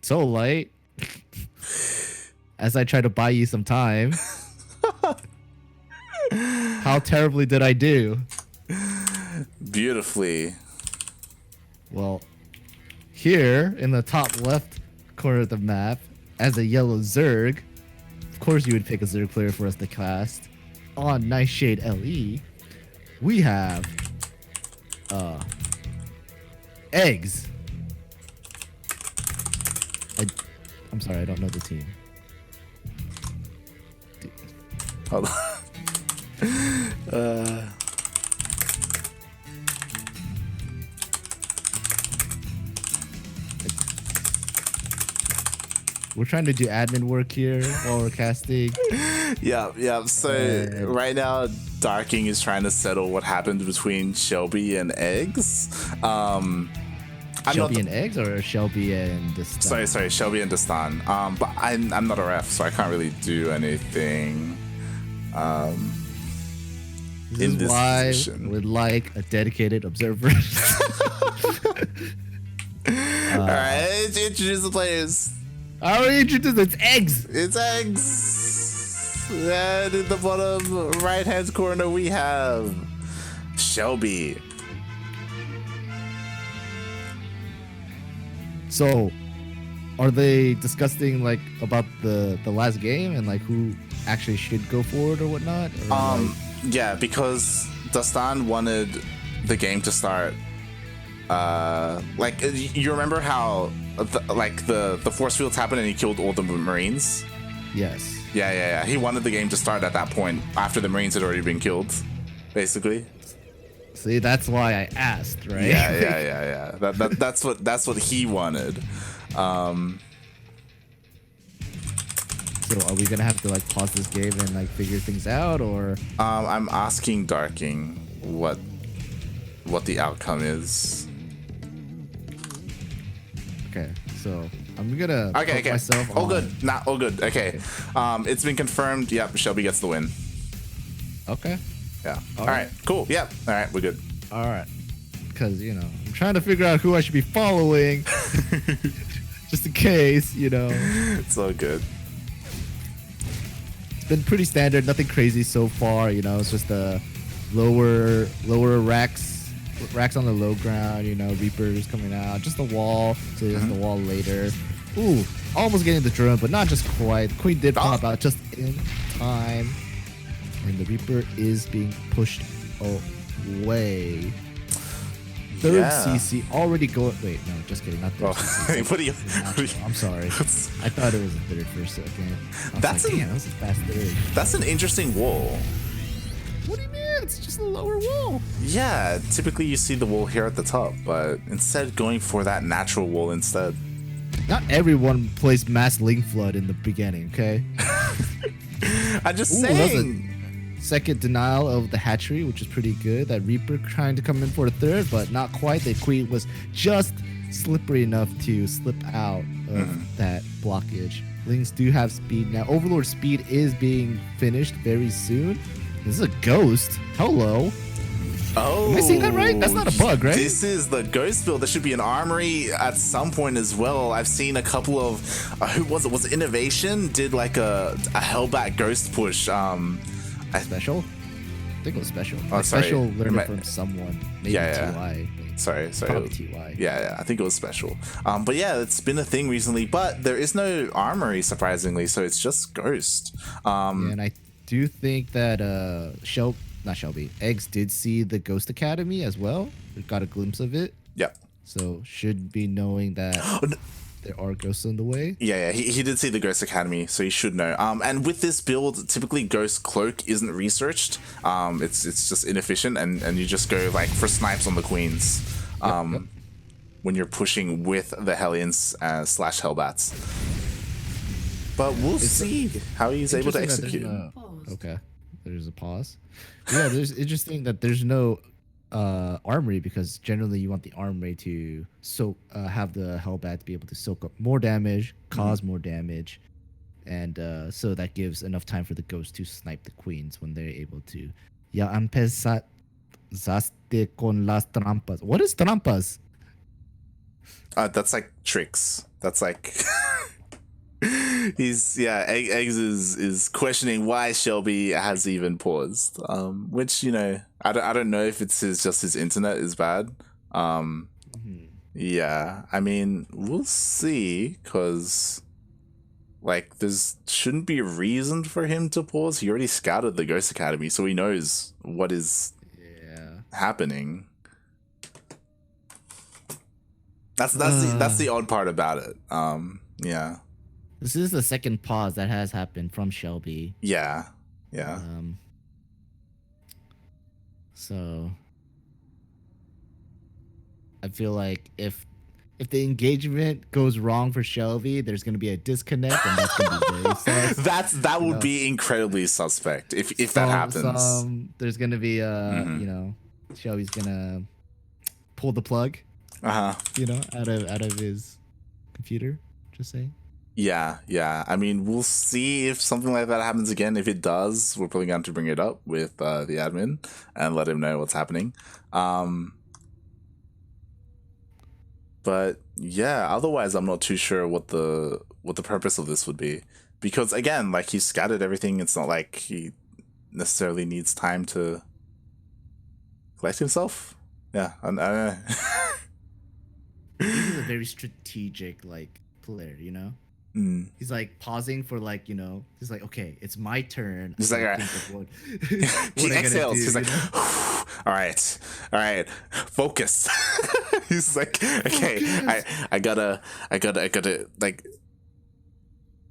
so light. As I try to buy you some time. How terribly did I do? Beautifully. Well, here in the top left corner of the map, as a yellow Zerg, of course you would pick a Zerg player for us to cast. On Nightshade LE, we have eGGz. I'm sorry, I don't know the team. Hold on. We're trying to do admin work here while we're casting. Yeah. So right now, Darking is trying to settle what happened between Shellbee and eGGz. Shellbee and eGGz or Shellbee and Destan? Sorry, Shellbee and Destan. But I'm not a ref, so I can't really do anything. This is why I would like a dedicated observer. Alright, introduce the players. I already introduced it's eGGz. It's eGGz. And in the bottom right hand corner we have Shellbee. So, are they discussing like about the last game and like who actually should go forward or whatnot? Or yeah, because Destan wanted the game to start. Like you remember how the force fields happened and he killed all the Marines? Yes. Yeah. He wanted the game to start at that point after the Marines had already been killed, basically. See, that's why I asked, right? Yeah. That's what he wanted. So are we gonna have to like pause this game and like figure things out, or? I'm asking Darking what the outcome is. Okay, so I'm gonna okay. myself All on. good. Nah, all good. Okay. It's been confirmed. Yep, Shellbee gets the win. Okay. Yeah. All right. Cool. Yep. All right. We're good. All right. Because I'm trying to figure out who I should be following, just in case, It's all good. It's been pretty standard, nothing crazy so far. It's just the lower racks on the low ground. Reapers coming out, just the wall. So just the wall later. Ooh, almost getting the drone, but not just quite. The Queen did pop out just in time, and the Reaper is being pushed away. Third CC already going. Wait, no, just kidding. Not third CC. What are you? I'm sorry. I thought it was a third for a second. That was a fast third. That's an interesting wall. What do you mean? It's just a lower wall. Yeah, typically you see the wall here at the top, but instead going for that natural wall instead. Not everyone plays mass link flood in the beginning, okay? I'm just saying. Second denial of the hatchery, which is pretty good. That Reaper trying to come in for a third, but not quite. The Queen was just slippery enough to slip out of that blockage. Lings do have speed now. Overlord speed is being finished very soon. This is a ghost. Hello. Oh, am I seeing that right? That's not a bug, right? This is the ghost build. There should be an armory at some point as well. I've seen a couple of who was it? Was it Innovation? Did like a Hellbat ghost push. Special? I think it was Special. Oh, sorry. Special learned it from someone. Maybe TY. Sorry. Probably TY. Yeah, I think it was Special. But yeah, it's been a thing recently. But there is no armory, surprisingly, so it's just Ghost. And I do think that not Shellbee, eGGz did see the Ghost Academy as well. We got a glimpse of it. Yep. So should be knowing that there are ghosts on the way. Yeah, he did see the Ghost Academy, so he should know. And with this build, typically Ghost Cloak isn't researched. It's just inefficient, and you just go like for snipes on the Queens when you're pushing with the Hellions / Hellbats. But we'll see how he's able to execute. Okay, there's a pause. Yeah, there's interesting that there's no armory, because generally you want the armory to have the Hellbat be able to soak up more damage, cause more damage, and so that gives enough time for the Ghost to snipe the Queens when they're able to. Ya empezaste con las trampas. What is trampas? That's like tricks. That's like he's eGGz is questioning why Shellbee has even paused. Which, you know, I don't know if it's just his internet is bad. Yeah, I mean, we'll see, because like there's shouldn't be a reason for him to pause. He already scouted the Ghost Academy, so he knows what is happening. That's the odd part about it. Yeah. This is the second pause that has happened from Shellbee. Yeah. So I feel like if the engagement goes wrong for Shellbee, there's gonna be a disconnect, and that's gonna be very sus. That would be incredibly suspect if that happens. There's gonna be you know, Shellbee's gonna pull the plug. You know, out of his computer. Just saying. Yeah. I mean, we'll see if something like that happens again. If it does, we're probably going to bring it up with the admin and let him know what's happening. But yeah, otherwise, I'm not too sure what the purpose of this would be, because again, like, he scattered everything. It's not like he necessarily needs time to collect himself. Yeah, I don't know. He's a very strategic, like, player, you know? He's like pausing for, like, you know, he's like, okay, it's my turn. He's like, all right. He exhales. He's like, all right, focus. He's like, okay, focus. I gotta, like,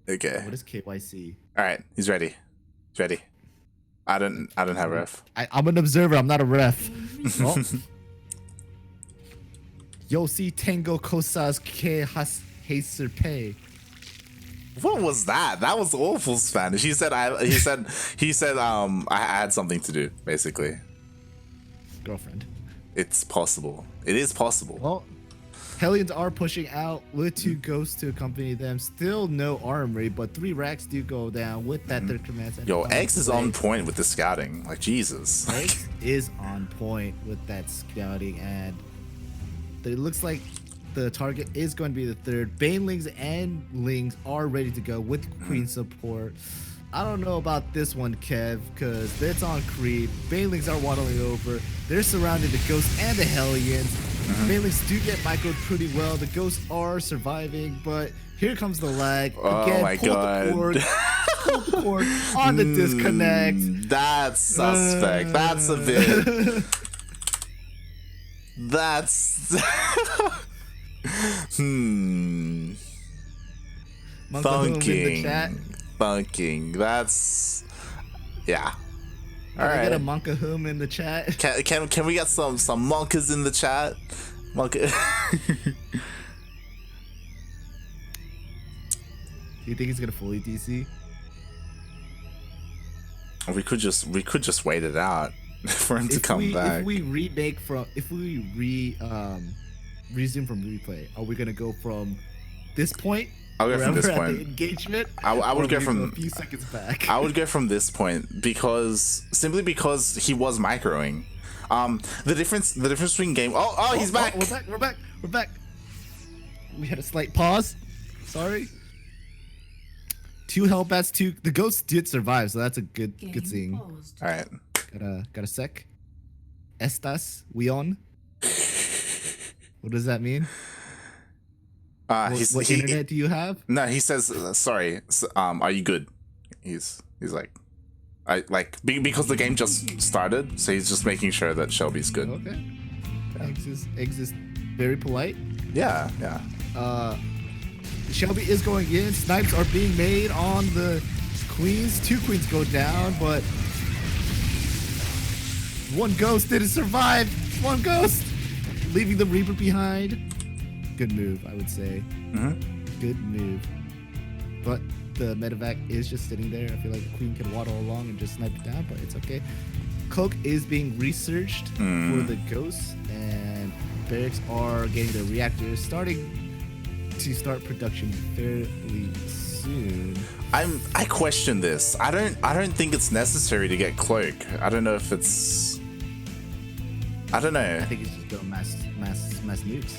okay. What is KYC? All right, he's ready. I don't have ref. I'm an observer. I'm not a ref. Oh. Yo, si tengo cosas que hacer pay. What was that? That was awful Spanish. He said I had something to do, basically. Girlfriend. It's possible. It is possible. Well, Hellions are pushing out with 2 ghosts to accompany them. Still no armory, but 3 racks do go down with that third command center. Yo, X is on point with the scouting. Like, Jesus. X is on point with that scouting, and it looks like the target is going to be the third. Banelings and Lings are ready to go with Queen support. I don't know about this one, Kev, because it's on creep. Banelings are waddling over. They're surrounding the Ghosts and the Hellions. Banelings do get microed pretty well. The Ghosts are surviving, but here comes the lag. Again, oh my god. Pull the cord on the disconnect. That's suspect. That's a bit... That's... Funking. That's... Yeah. All right. Get a Monkahum in the chat. Can we get some monkas in the chat? Monka. Do you think he's gonna fully DC? We could just wait it out for him to come back. If we resume from replay, are we gonna go from this point? I'll go from this point. The engagement. I would go from a few seconds back. I would go from this point simply because he was microing. The difference between game. Oh, he's back. We're back. We had a slight pause. Sorry. 2 Hellbats, 2. The ghosts did survive, so that's a good thing. All right. Got a sec. Estas weon. What does that mean? What internet do you have? No, he says sorry. Are you good? He's like, because the game just started, so he's just making sure that Shellbee's good. Okay. Eggs is very polite. Yeah. Shellbee is going in. Snipes are being made on the queens. 2 queens go down, but 1 ghost didn't survive. 1 ghost, leaving the Reaper behind. Good move, I would say. Good move. But the medevac is just sitting there. I feel like the queen can waddle along and just snipe it down, but it's okay. Cloak is being researched for the ghosts, and barracks are getting the reactors starting to start production fairly soon. I question this. I don't think it's necessary to get Cloak. I don't know if it's... I don't know. I think it's just go mass nukes.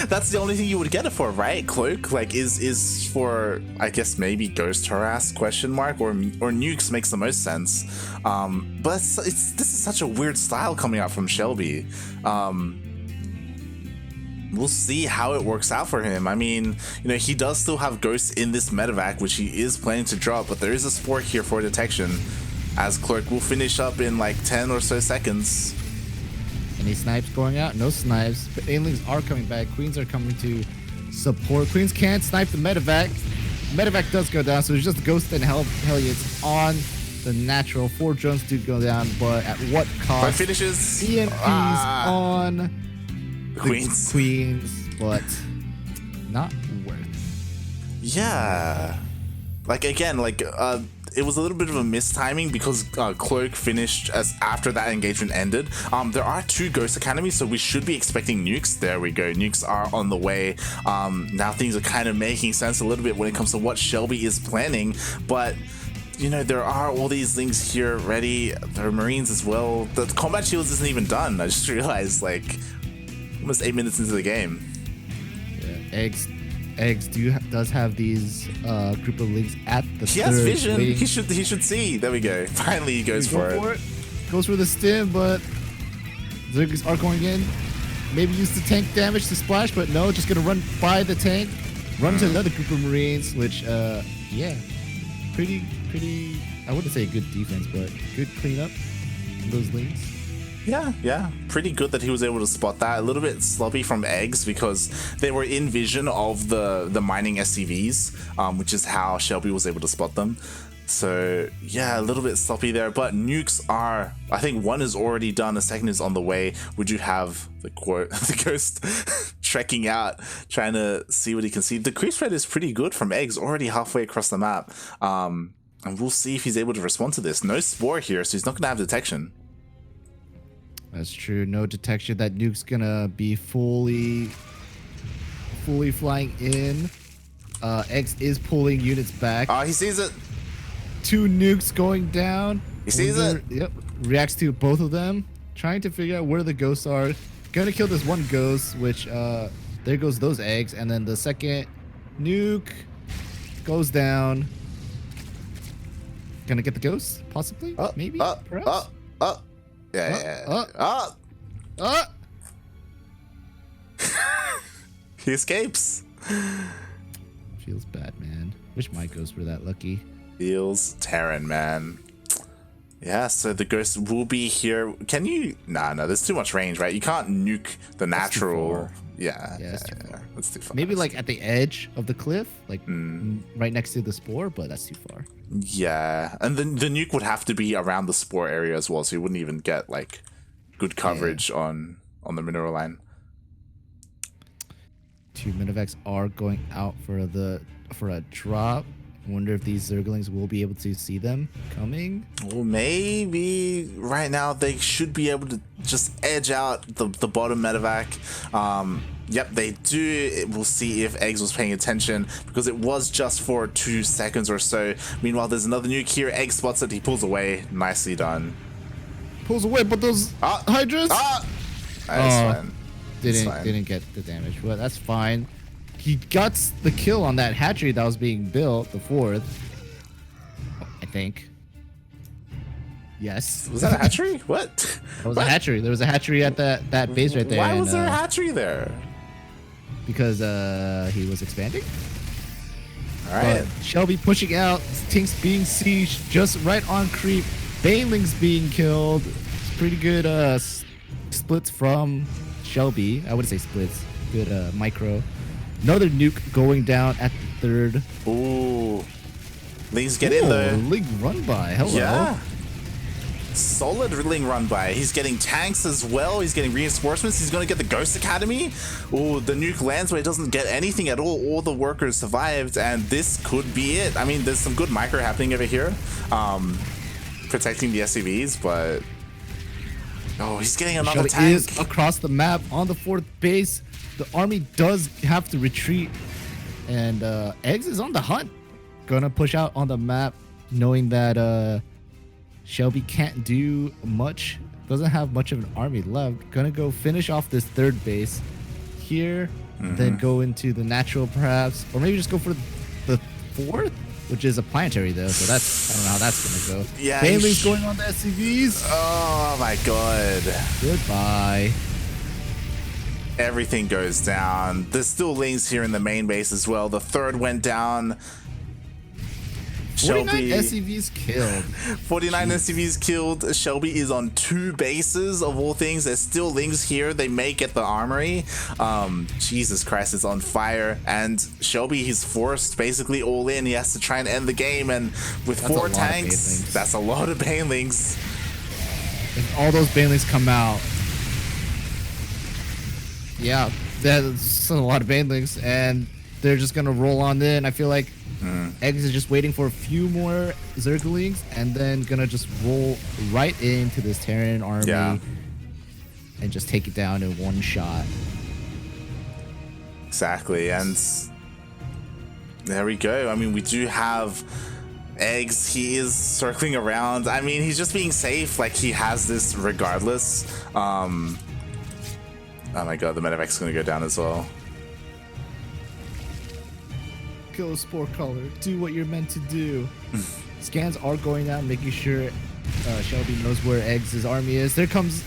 That's the only thing you would get it for, right? Cloak, like, is for, I guess, maybe Ghost Harass, question mark, or Nukes makes the most sense. But this is such a weird style coming out from Shellbee. We'll see how it works out for him. I mean, you know, he does still have Ghosts in this medevac, which he is planning to drop, but there is a Spore here for detection, as Clerk will finish up in like 10 or so seconds. Any snipes going out? No snipes. But Banelings are coming back. Queens are coming to support. Queens can't snipe the medevac. Medevac does go down, so it's just Ghost and Hellions on the natural. 4 drones do go down, but at what cost? But finishes. EMPs on Queens. Queens, but not worth. Yeah. Like, again, like, it was a little bit of a mistiming because Cloak finished as after that engagement ended. There are 2 Ghost Academies, so we should be expecting nukes. There we go. Nukes are on the way. Now things are kind of making sense a little bit when it comes to what Shellbee is planning, but you know, there are all these things here ready. There are Marines as well. The combat shields isn't even done. I just realized, like, almost 8 minutes into the game. Yeah, eGGz does have these group of links at the He has vision. waiting. He should see. There we go. Finally, he goes for it. Goes for the stim, but Zerglings are going in. Maybe use the tank damage to splash, but no, just gonna run by the tank. Run to another group of Marines, which yeah, pretty. I wouldn't say good defense, but good cleanup on those links. Yeah, pretty good that he was able to spot that. A little bit sloppy from eGGz because they were in vision of the mining SCVs, which is how Shellbee was able to spot them. So yeah, a little bit sloppy there, but nukes are, I think one is already done, a second is on the way. Would you have the Ghost trekking out, trying to see what he can see? The creep spread is pretty good from eGGz, already halfway across the map. And we'll see if he's able to respond to this. No Spore here, so he's not gonna have detection. That's true. No detection. That nuke's gonna be fully flying in. eGGz is pulling units back. Oh, he sees it. 2 nukes going down. He sees it. Yep. Reacts to both of them. Trying to figure out where the ghosts are. Gonna kill this one ghost, which there goes those eggs. And then the second nuke goes down. Gonna get the ghost, possibly? Maybe? Perhaps? Yeah. He escapes. Feels bad, man. Wish my ghosts were that lucky. Feels Terran, man. Yeah, so the ghost will be here. Can you? No, there's too much range, right? You can't nuke the natural. Yeah, that's too far. Maybe like at the edge of the cliff, like right next to the Spore, but that's too far. Yeah, and then the nuke would have to be around the Spore area as well, so you wouldn't even get like good coverage on the mineral line. 2 medevacs are going out for a drop. Wonder if these Zerglings will be able to see them coming. Well, maybe right now they should be able to just edge out the bottom medevac. Yep, they do. We'll see if eGGz was paying attention because it was just for 2 seconds or so. Meanwhile, there's another nuke here. eGGz spots it. He pulls away. Nicely done. Pulls away, but those Hydras. That's fine. Didn't get the damage. Well, that's fine. He got the kill on that hatchery that was being built, the 4th. I think. Yes. Was that a hatchery? What? That was a hatchery. There was a hatchery at that base right there. Why was there a hatchery there? Because he was expanding. All right. But Shellbee pushing out. Tinks being sieged just right on creep. Banelings being killed. It's pretty good splits from Shellbee. I wouldn't say splits. Good micro. Another nuke going down at the 3rd. Ooh. Lings get in though. Ling run by. Hello. Yeah. Solid Ling run by. He's getting tanks as well. He's getting reinforcements. He's going to get the Ghost Academy. Ooh, the nuke lands where it doesn't get anything at all. All the workers survived, and this could be it. I mean, there's some good micro happening over here. Protecting the SCVs, but... Oh, he's getting another tank. Is across the map on the 4th base. The army does have to retreat, and eGGz is on the hunt. Gonna push out on the map, knowing that Shellbee can't do much, doesn't have much of an army left. Gonna go finish off this 3rd base. here, then go into the natural perhaps, or maybe just go for the 4th, which is a planetary though. So that's, I don't know how that's gonna go. Yeah, Baneling's going on the SCVs. Oh my god. Goodbye. Everything goes down. There's still Lings here in the main base as well. The 3rd went down. 49 Shellbee, SCVs killed. 49 SCVs killed. Shellbee is on 2 bases of all things. There's still Lings here. They may get the armory. Jesus Christ, it's on fire. And Shellbee, he's forced basically all in. He has to try and end the game. And with That's 4 tanks, that's a lot of Banelings. If all those Banelings come out, yeah, that's a lot of Banelings, and they're just gonna roll on in. I feel like eGGz is just waiting for a few more Zerglings, and then gonna just roll right into this Terran army and just take it down in one shot. Exactly, and there we go. I mean, we do have eGGz. He is circling around. I mean, he's just being safe. Like, he has this regardless. Oh my god, the medevac's gonna go down as well. Go Spore Color, do what you're meant to do. Scans are going out, making sure Shellbee knows where eGGz's army is. There comes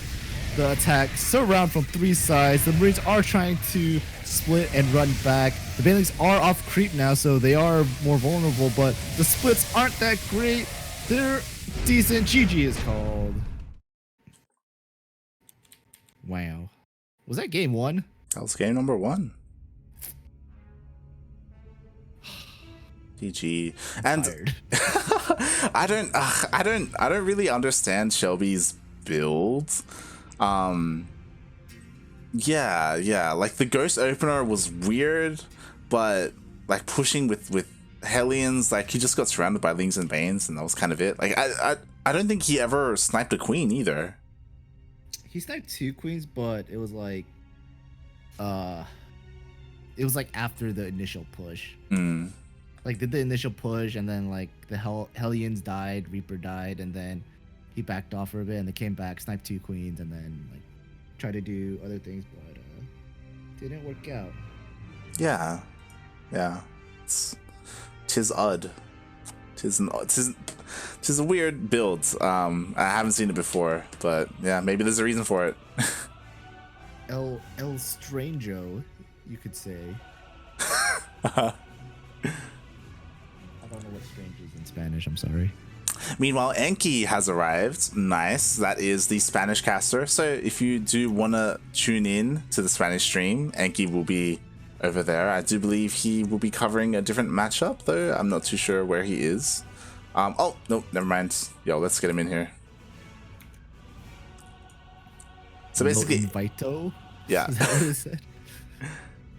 the attack. Surround from 3 sides. The Marines are trying to split and run back. The Banelings are off creep now, so they are more vulnerable, but the splits aren't that great. They're decent. GG is called. Wow. Was that game 1? That was game number 1. GG. And I don't really understand Shellbee's build. Yeah, like the Ghost opener was weird, but like pushing with Hellions, like he just got surrounded by Lings and Banes, and that was kind of it. Like I don't think he ever sniped a queen either. He sniped 2 queens, but it was like after the initial push. Like, did the initial push, and then like the Hellions died, Reaper died, and then he backed off for a bit, and they came back, sniped 2 queens, and then like tried to do other things, but didn't work out. Yeah. Tis odd. Tis a weird build. I haven't seen it before, but yeah, maybe there's a reason for it. El Strango, you could say. I don't know what strange is in Spanish, I'm sorry. Meanwhile, Enki has arrived. Nice. That is the Spanish caster. So if you do want to tune in to the Spanish stream, Enki will be over there. I do believe he will be covering a different matchup, though. I'm not too sure where he is. Oh, no, never mind. Yo, let's get him in here. So basically... Vito? Yeah. Is that what it said?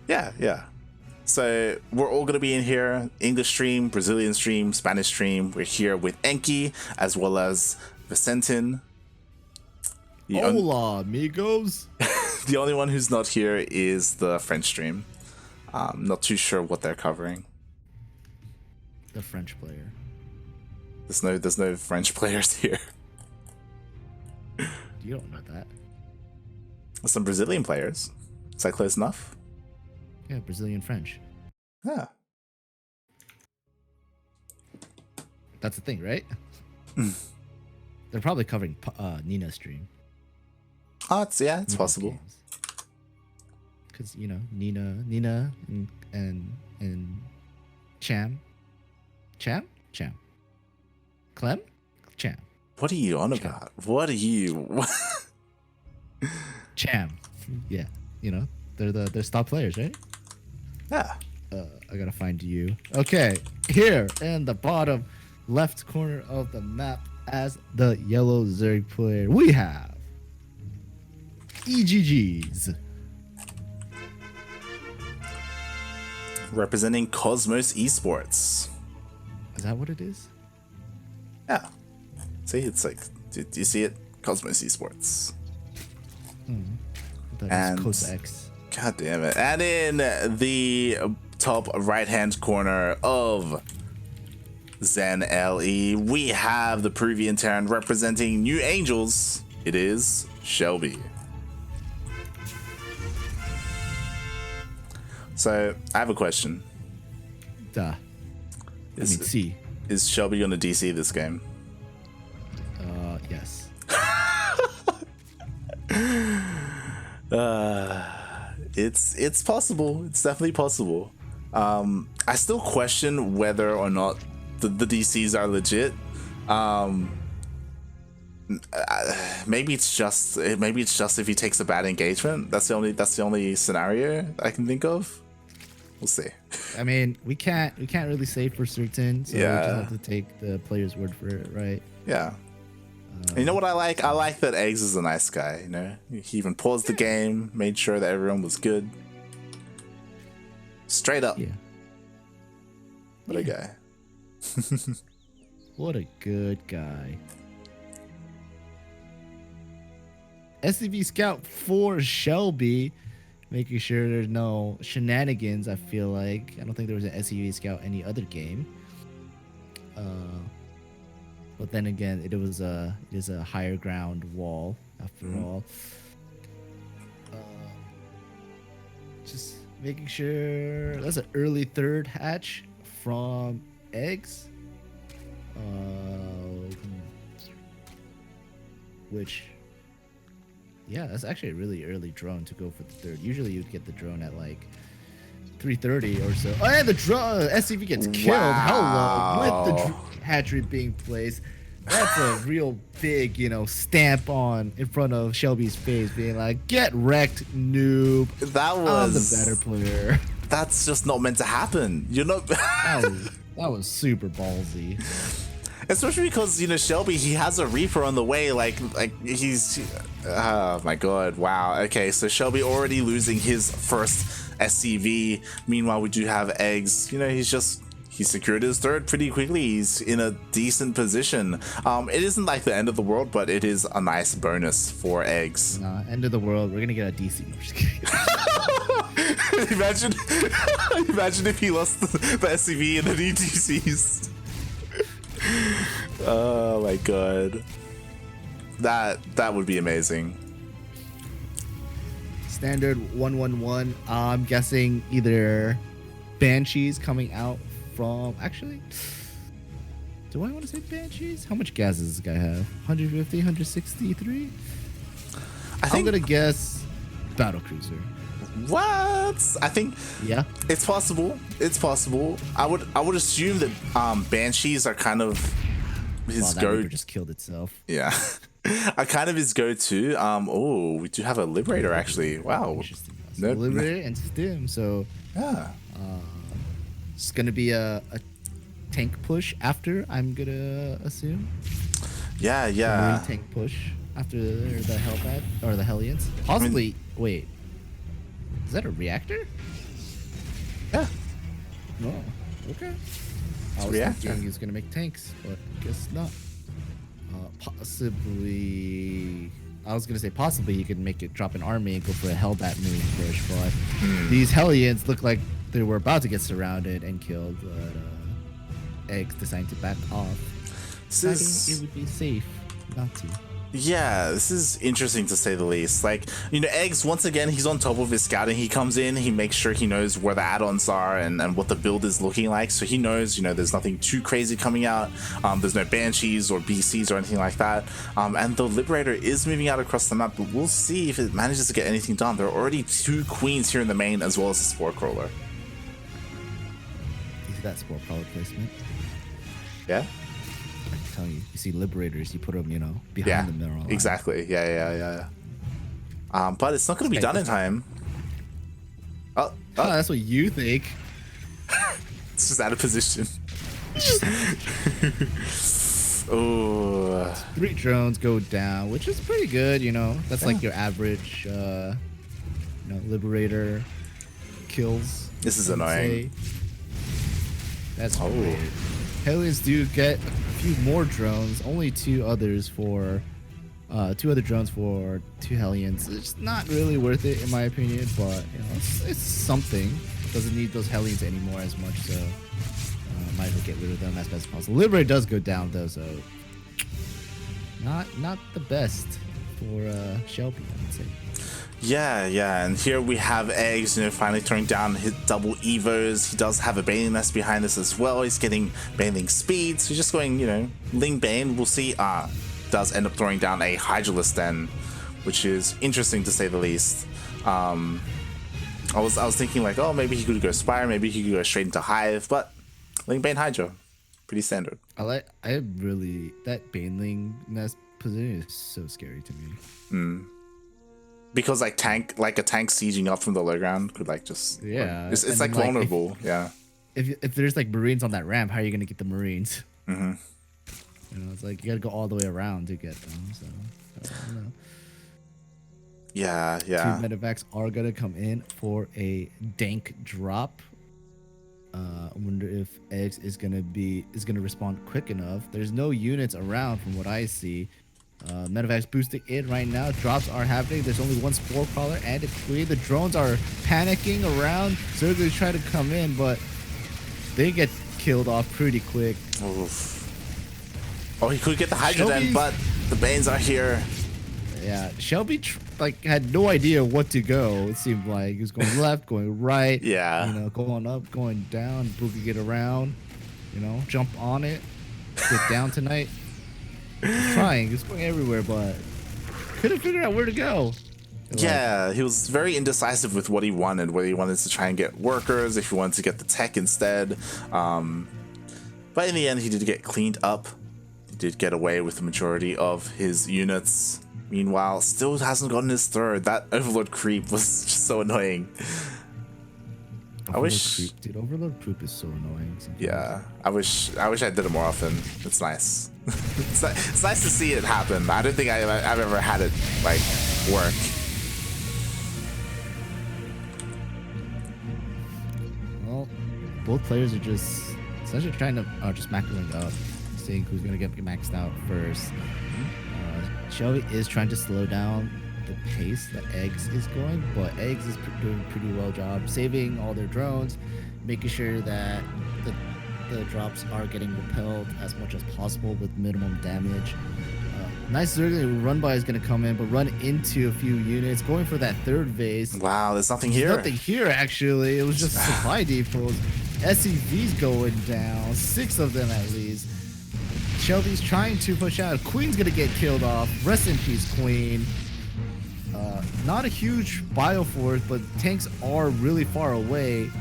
Yeah. So we're all going to be in here. English stream, Brazilian stream, Spanish stream. We're here with Enki as well as Vicentin. Hola, amigos. The only one who's not here is the French stream. Not too sure what they're covering. The French player. There's no French players here. You don't know that. Some Brazilian players. Is that close enough? Yeah, Brazilian French. Yeah. That's the thing, right? They're probably covering Nina's stream. Oh, it's possible. Because, you know, Nina and Cham. Clem? Cham. What are you on about? What are you? Cham. Yeah, you know, they're top players, right? Yeah. I gotta find you. Okay, here in the bottom left corner of the map as the yellow Zerg player, we have eGGz. Representing Cosmos Esports. Is that what it is? Yeah. See, it's like, do you see it? Cosmos Esports. That is Cos-X. God damn it. And in the top right-hand corner of Zen LE, we have the Peruvian Terran representing New Angels. It is Shellbee. So I have a question. Duh. C. Is Shellbee gonna DC this game? Yes. It's possible. It's definitely possible. I still question whether or not the DCs are legit. Maybe it's just if he takes a bad engagement. That's the only scenario I can think of. We'll see. I mean, we can't really say for certain, so Yeah. we just have to take the player's word for it, right? Yeah. You know what I like? I like that eGGz is a nice guy. You know, he even paused the game, made sure that everyone was good. Straight up. Yeah. What a guy. What a good guy. SCV Scout for Shellbee, making sure there's no shenanigans. I feel like I don't think there was an SCV Scout any other game. But then again, it is a higher ground wall after all. Just making sure that's an early third hatch from eGGz. Which, yeah, that's actually a really early drone to go for the third. Usually you'd get the drone at like 3:30 or so. Oh, and the drone SCV gets killed. Wow. Hello, with the hatchery being placed. That's a real big, stamp in front of Shellbee's face, being like, "Get wrecked, noob." That was I'm the better player. That's just not meant to happen. You're not. That was super ballsy. Especially because Shellbee, he has a Reaper on the way. Like he's. Oh my god! Wow. Okay, so Shellbee already losing his first SCV. Meanwhile, we do have eGGz. He secured his third pretty quickly. He's in a decent position. It isn't like the end of the world, but it is a nice bonus for eGGz. Nah, end of the world. We're gonna get a DC. I'm just kidding. Imagine if he lost the SCV and the DCs. Oh my god. That would be amazing. Standard 111. I'm guessing either Banshees coming out from. Actually, do I want to say Banshees? How much gas does this guy have? 150, 163? I'm gonna guess Battle Cruiser. What? I think Yeah. it's possible. It's possible. I would assume that Banshees are kind of his Wow, that go. Reaper just killed itself. Yeah, are kind of his go-to. Oh, we do have a Liberator actually. Wow. Interesting. So Liberator and Stim. So Yeah. it's gonna be a tank push after. I'm gonna assume. Yeah. Marine Yeah. tank push after the Hellbat or the Hellions. Possibly. Wait. Is that a reactor? Yeah. No. Okay. I was reactor. thinking he's gonna make tanks, but guess not. Possibly. I was gonna say possibly he could make it drop an army and go for a Hellbat Marine push, but these Hellions look like they were about to get surrounded and killed, but eGGz decided to back off. Deciding it would be safe not to. Yeah, this is interesting to say the least. Like, eGGz, once again, he's on top of his scouting. He comes in, he makes sure he knows where the add-ons are and what the build is looking like. So he knows, there's nothing too crazy coming out. There's no Banshees or BCs or anything like that. And the Liberator is moving out across the map, but we'll see if it manages to get anything done. There are already 2 Queens here in the main, as well as a Spore Crawler. You see that Spore Crawler placement? Yeah? I can tell you. You see Liberators, you put them, behind Yeah, the mineral line. exactly. Yeah. But it's not going to be done in time. Oh, Oh, that's what you think. it's just out of position. Oh, 3 drones go down, which is pretty good, That's like your average, Liberator kills. this is I would annoying. say. That's weird. Hellions do get a few more drones, only 2 others for 2 other drones for 2 Hellions. It's not really worth it in my opinion, but it's something. Doesn't need those Hellions anymore as much, so might as well get rid of them as best as possible. Liberator does go down though, so not the best for Shellbee, I would say. Yeah, and here we have eGGz, finally throwing down his double evos. He does have a Baneling nest behind this as well. He's getting Baneling speed, so he's just going, Ling Bane. We'll see. Does end up throwing down a Hydralisk then, which is interesting to say the least. I was thinking like, oh, maybe he could go Spire, maybe he could go straight into Hive, but Ling Bane Hydra, pretty standard. That Baneling nest position is so scary to me. Because like a tank sieging up from the low ground could just it's like vulnerable. If there's like Marines on that ramp, how are you gonna get the Marines? It's like you gotta go all the way around to get them. So I don't know. Yeah. 2 medevacs are gonna come in for a dank drop. I wonder if eGGz is gonna respond quick enough. There's no units around from what I see. Medevacs boosting in right now. Drops are happening. There's only one Spore Crawler and a Queen. The drones are panicking around. Zerglings try to come in, but they get killed off pretty quick. Oof. Oh, he could get the Hydra then, but the Banes are here. Yeah, Shellbee had no idea what to go. It seemed like he was going left, going right. Yeah. Going up, going down, boogie get around. Jump on it, get down tonight. He's trying. He's going everywhere, but couldn't figure out where to go. Yeah, he was very indecisive with what he wanted, whether he wanted to try and get workers, if he wanted to get the tech instead. But in the end, he did get cleaned up. He did get away with the majority of his units. Meanwhile, still hasn't gotten his third. That Overlord creep was just so annoying. Overlord creep is so annoying sometimes. Yeah, I wish I did it more often. It's nice. It's nice to see it happen. I don't think I've ever had it work. Well, both players are just essentially trying to just maxing up, seeing who's gonna get maxed out first. Shellbee is trying to slow down the pace that eGGz is going, but eGGz is doing a pretty well job saving all their drones, making sure that the drops are getting repelled as much as possible with minimum damage. Nice Zergling run by is going to come in, but run into a few units, going for that third vase. Wow, there's nothing here. Nothing here, actually. It was just supply depots. SCV's going down, 6 of them at least. Shellbee's trying to push out. Queen's going to get killed off. Rest in peace, Queen. Not a huge bioforce, but tanks are really far away.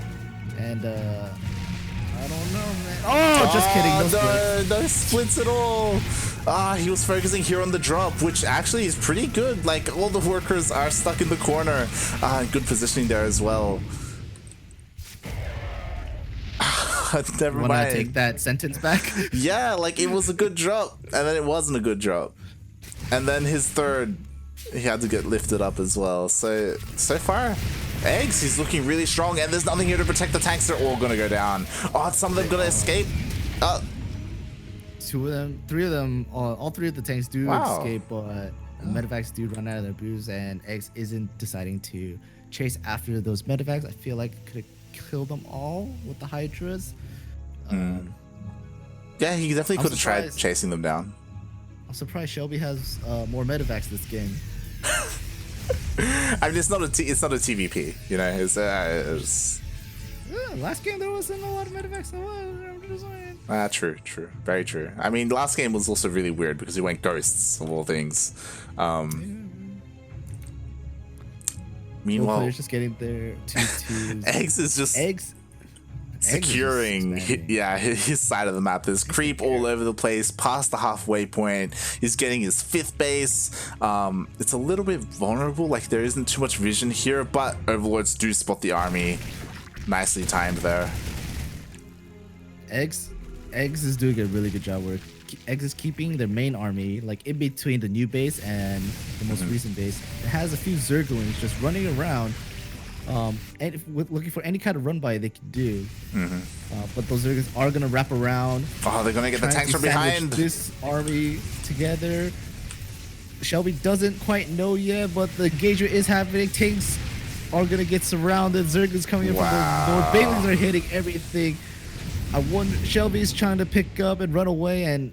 And, I don't know, man. Oh, just kidding. No splits at all. He was focusing here on the drop, which actually is pretty good. Like, all the workers are stuck in the corner. Good positioning there as well. Never mind. Want to take that sentence back? Yeah, it was a good drop, and then it wasn't a good drop. And then his third, he had to get lifted up as well. So far, eGGz, he's looking really strong, and there's nothing here to protect the tanks. They're all gonna go down. Oh, some of them gonna escape. 2 of them, 3 of them, all 3 of the tanks do escape, but medevacs do run out of their boost, and eGGz isn't deciding to chase after those medevacs. I feel like it could have killed them all with the Hydras. Yeah, he definitely could have tried chasing them down. I'm surprised Shellbee has more medevacs this game. I mean, it's not a TVP, It's last game there wasn't a lot of medevacs. I'm just saying. True, very true. I mean, last game was also really weird because he went ghosts of all things. Meanwhile, they're just getting their 2-2s. eGGz is just securing his side of the map. There's creep all over the place past the halfway point. He's getting his 5th base. It's a little bit vulnerable, there isn't too much vision here, but Overlords do spot the army. Nicely timed there. eGGz is doing a really good job where eGGz is keeping their main army in between the new base and the most recent base. It has a few Zerglings just running around, and looking for any kind of run by they can do. But those Zerglings are gonna wrap around. Oh, they're gonna get the tanks from behind. This army together. Shellbee doesn't quite know yet, but the engagement is happening. Tanks are gonna get surrounded. Zerglings coming in from the north. Banelings are hitting everything. I wonder, Shellbee's trying to pick up and run away, and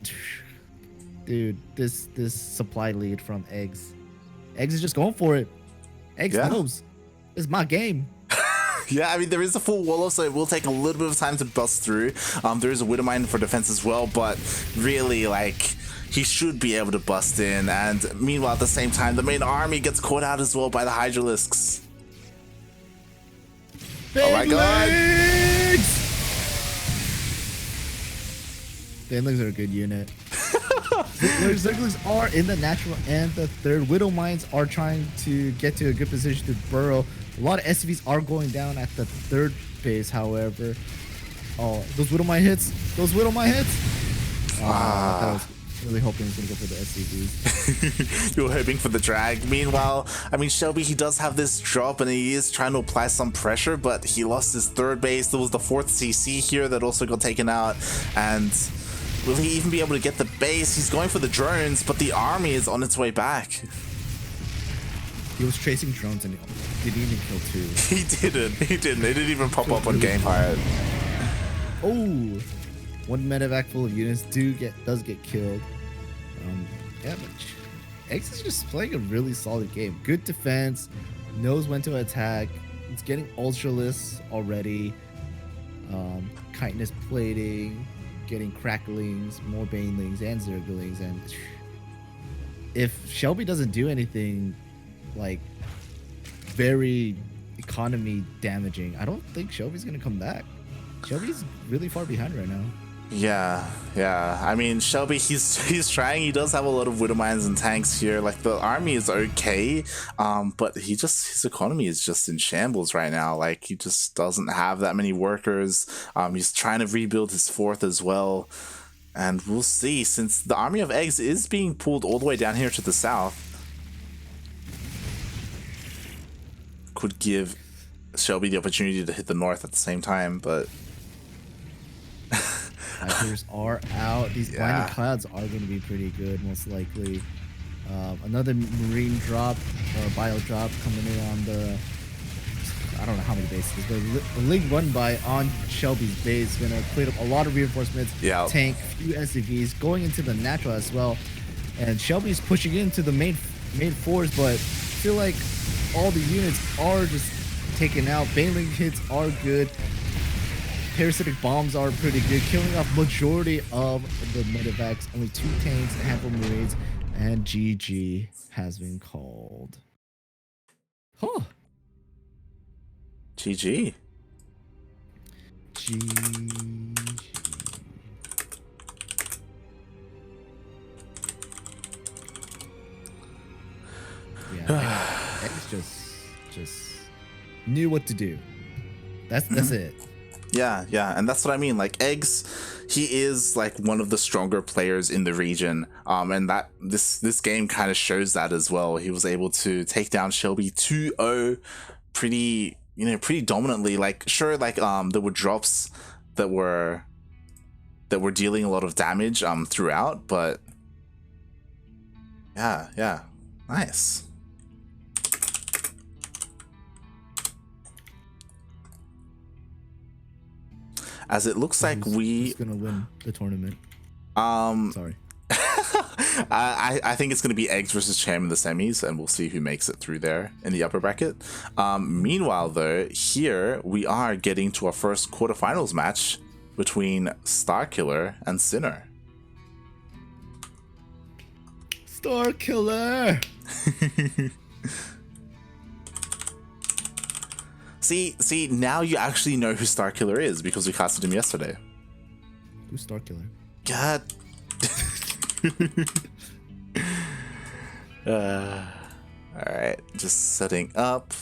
dude, this supply lead from eGGz. eGGz is just going for it. Eggs Yeah. knows. It's my game. Yeah, I mean, there is a full wall, so it will take a little bit of time to bust through. There is a Widowmine for defense as well, but really, like, he should be able to bust in. And meanwhile, at the same time, the main army gets caught out as well by the Hydralisks. Big Oh my god! Banelings are a good unit. Zerglings are in the natural and the third. Widowmines are trying to get to a good position to burrow. A lot of SCVs are going down at the third base, however. Oh, those Widowmine hits! Those Widowmine hits! I was really hoping he was going to go for the SCVs. You were hoping for the drag. Meanwhile, I mean, Shellbee, he does have this drop and he is trying to apply some pressure, but he lost his third base. There was the fourth CC here that also got taken out. And will he even be able to get the base? He's going for the drones, but the army is on its way back. He was chasing drones and he didn't even kill two. He didn't. It didn't even pop up on Game Pirate. Oh, one medevac full of units does get killed. Yeah, but X is just playing a really solid game. Good defense, knows when to attack. It's getting ultralists already. Kindness plating, getting cracklings, more banelings and zerglings. And if Shellbee doesn't do anything like very economy damaging, I don't think Shellbee's gonna come back. Shellbee's really far behind right now. Yeah. I mean, Shellbee, he's trying. He does have a lot of Widowmines and tanks here. Like, the army is okay, but his economy is just in shambles right now. Like, he just doesn't have that many workers. He's trying to rebuild his fourth as well, and we'll see. Since the army of eggs is being pulled all the way down here to the south, could give Shellbee the opportunity to hit the north at the same time, but. Fighters are out. These blinding clouds are going to be pretty good, most likely. Another marine drop or bio drop coming in on the. I don't know how many bases, but a link run by on Shellbee's base going to clear up a lot of reinforcements. Yeah. Tank, few SCVs going into the natural as well, and Shellbee's pushing into the main force, but I feel like all the units are just taken out. Baneling hits are good. Parasitic bombs are pretty good, killing off majority of the medevacs. Only 2 tanks, a handful of marines, and GG has been called. Huh. GG. Yeah, X just knew what to do. That's it. Yeah, and that's what I mean. Like, Eggs, he is like one of the stronger players in the region, and that this game kind of shows that as well. He was able to take down Shellbee 2-0 pretty dominantly. Like, sure, like there were drops that were dealing a lot of damage throughout, but yeah, nice. As it looks like who's gonna win the tournament. Sorry. I think it's gonna be Eggs versus Cham in the semis, and we'll see who makes it through there in the upper bracket. Meanwhile, though, here we are getting to our first quarterfinals match between Starkiller and Sinner. Starkiller. See, now you actually know who Starkiller is because we casted him yesterday. Who's Starkiller? God. Alright, just setting up.